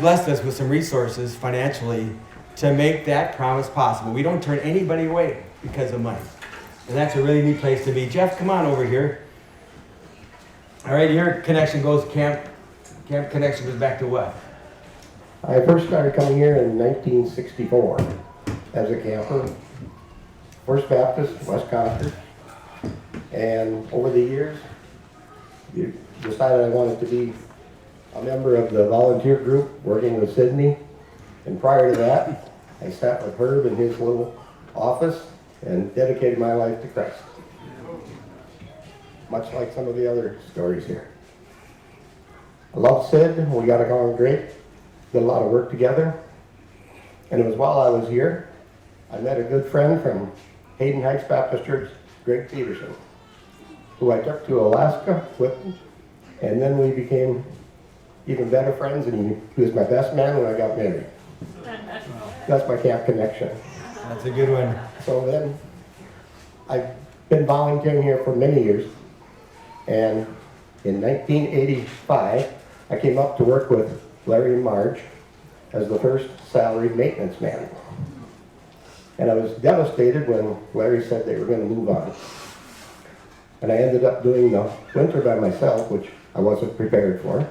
blessed us with some resources financially to make that promise possible. We don't turn anybody away because of money. And that's a really neat place to be. Jeff, come on over here. All right, your connection goes, camp connection goes back to what? I first started coming here in 1964 as a camper. First Baptist, West Concord. And over the years, decided I wanted to be a member of the volunteer group working with Sydney. And prior to that, I sat with Herb in his little office and dedicated my life to Christ. Much like some of the other stories here. I love Sid, we got along great, did a lot of work together. And it was while I was here, I met a good friend from Hayden Heights Baptist Church, Greg Peterson, who I took to Alaska with me. And then we became even better friends, and he was my best man when I got married. That's my camp connection. That's a good one. So then, I've been volunteering here for many years, and in 1985, I came up to work with Larry and Marge as the first salaried maintenance man. And I was devastated when Larry said they were going to move on. And I ended up doing the winter by myself, which I wasn't prepared for.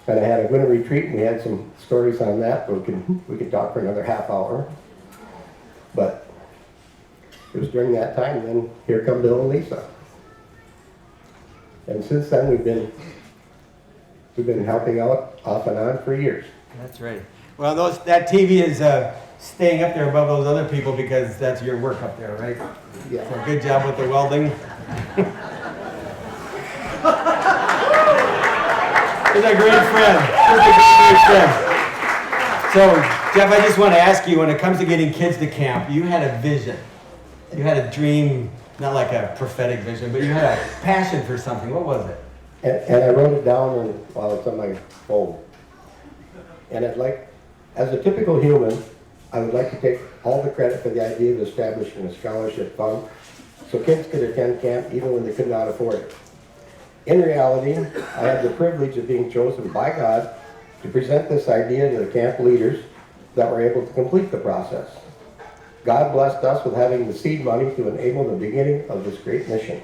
And I had a winter retreat, and we had some stories on that, but we could talk for another half hour. But it was during that time, then here come Bill and Lisa. And since then, we've been helping out off and on for years. That's right. Well, that TV is staying up there above those other people because that's your work up there, right? Yeah. So good job with the welding. He's a great friend. He's a great friend. So, Jeff, I just want to ask you, when it comes to getting kids to camp, you had a vision. You had a dream, not like a prophetic vision, but you had a passion for something. What was it? And I wrote it down while it's on my phone. And I'd like, as a typical human, I would like to take all the credit for the idea of establishing a scholarship fund so kids could attend camp even when they could not afford it. In reality, I had the privilege of being chosen by God to present this idea to the camp leaders that were able to complete the process. God blessed us with having the seed money to enable the beginning of this great mission.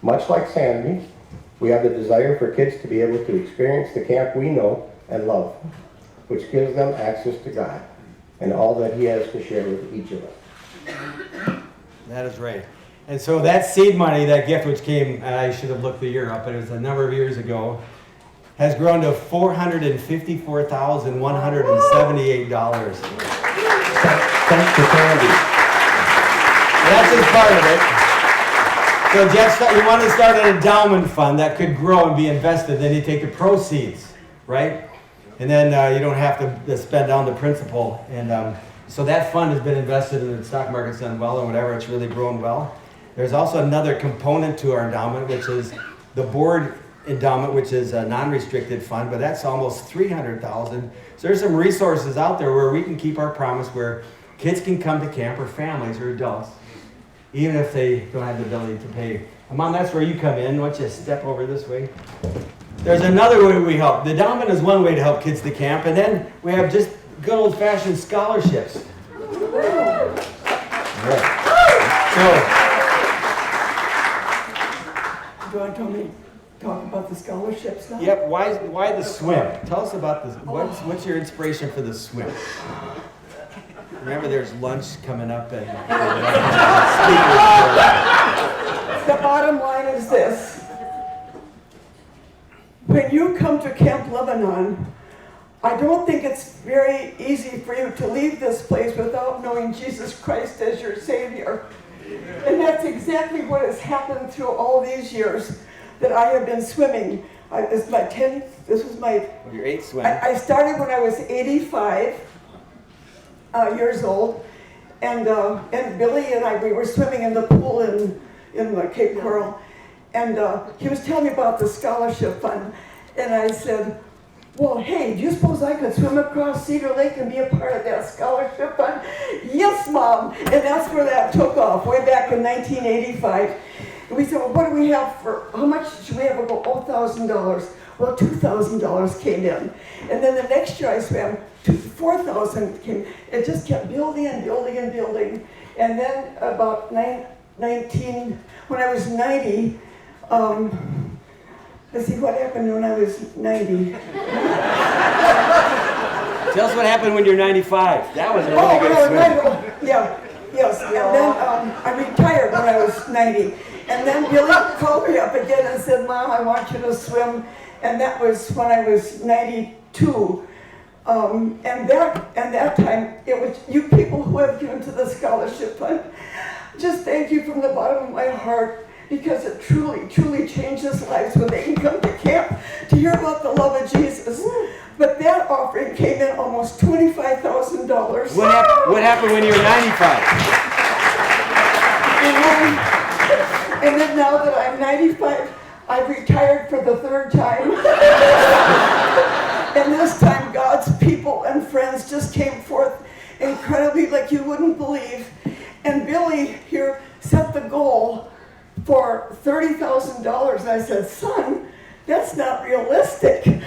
Much like Sandy, we have the desire for kids to be able to experience the camp we know and love, which gives them access to God and all that He has to share with each of us. That is right. And so that seed money, that gift which came, I should have looked the year up, but it was a number of years ago, has grown to $454,178. Thanks to Sandy. That's just part of it. So Jeff, you want to start an endowment fund that could grow and be invested, then you take the proceeds, right? And then you don't have to spend down the principal. And so that fund has been invested in the stock market's done well and whatever, it's really grown well. There's also another component to our endowment, which is the board endowment, which is a non-restricted fund, but that's almost $300,000. So there's some resources out there where we can keep our promise, where kids can come to camp, or families or adults, even if they don't have the ability to pay. And Mom, that's where you come in. Why don't you step over this way? There's another way we help. The endowment is one way to help kids to camp, and then we have just good old-fashioned scholarships. Yeah. So, do you want to talk about the scholarships now? yep. Why the swim? Tell us about this. What's your inspiration for the swim? Remember, there's lunch coming up and The bottom line is this. When you come to Camp Lebanon, I don't think it's very easy for you to leave this place without knowing Jesus Christ as your Savior. And that's exactly what has happened through all these years that I have been swimming. This is my 10th, this was my... your 8th swim. I started when I was 85 years old, and Billy and I, we were swimming in the pool in Cape Coral, and he was telling me about the scholarship fund, and I said, well, hey, do you suppose I could swim across Cedar Lake and be a part of that scholarship fund? Yes, Mom, and that's where that took off, way back in 1985. And we said, well, what do we have for, how much should we have? We go, $1,000. Well, $2,000 came in. And then the next year I swam, $4,000 came. It just kept building and building and building. And then about 19, when I was 90, let's see what happened when I was 90. Tell us what happened when you're 95. That was a really good swim. Yeah, yes. And then I retired when I was 90. And then Billy called me up again and said, Mom, I want you to swim. And that was when I was 92. And that time, it was you people who have given to the scholarship fund. Just thank you from the bottom of my heart, because it truly, truly changes lives when they can come to camp to hear about the love of Jesus. But that offering came in almost $25,000. What happened when you were 95? And then now that I'm 95, I've retired for the third time. And this time God's people and friends just came forth incredibly like you wouldn't believe. And Billy here set the goal for $30,000. And I said, son, that's not realistic. And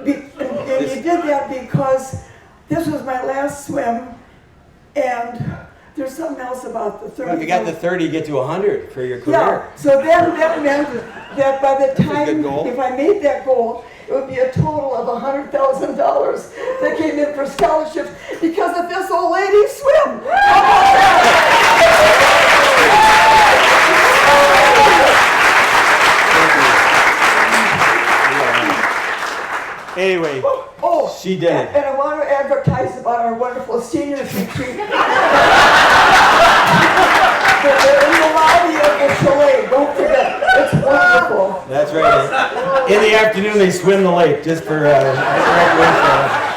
he did that because this was my last swim, and there's something else about the 30. Well, if you got the 30, you get to 100 for your career. Yeah, so then that meant that by the time, if I made that goal, it would be a total of $100,000 that came in for scholarships because of this old lady swim. Anyway, she did it. And I want to advertise about our wonderful seniors retreat. They're in the lobby of the chalet. Don't forget, it's wonderful. That's right. In the afternoon, they swim the lake just for recreation.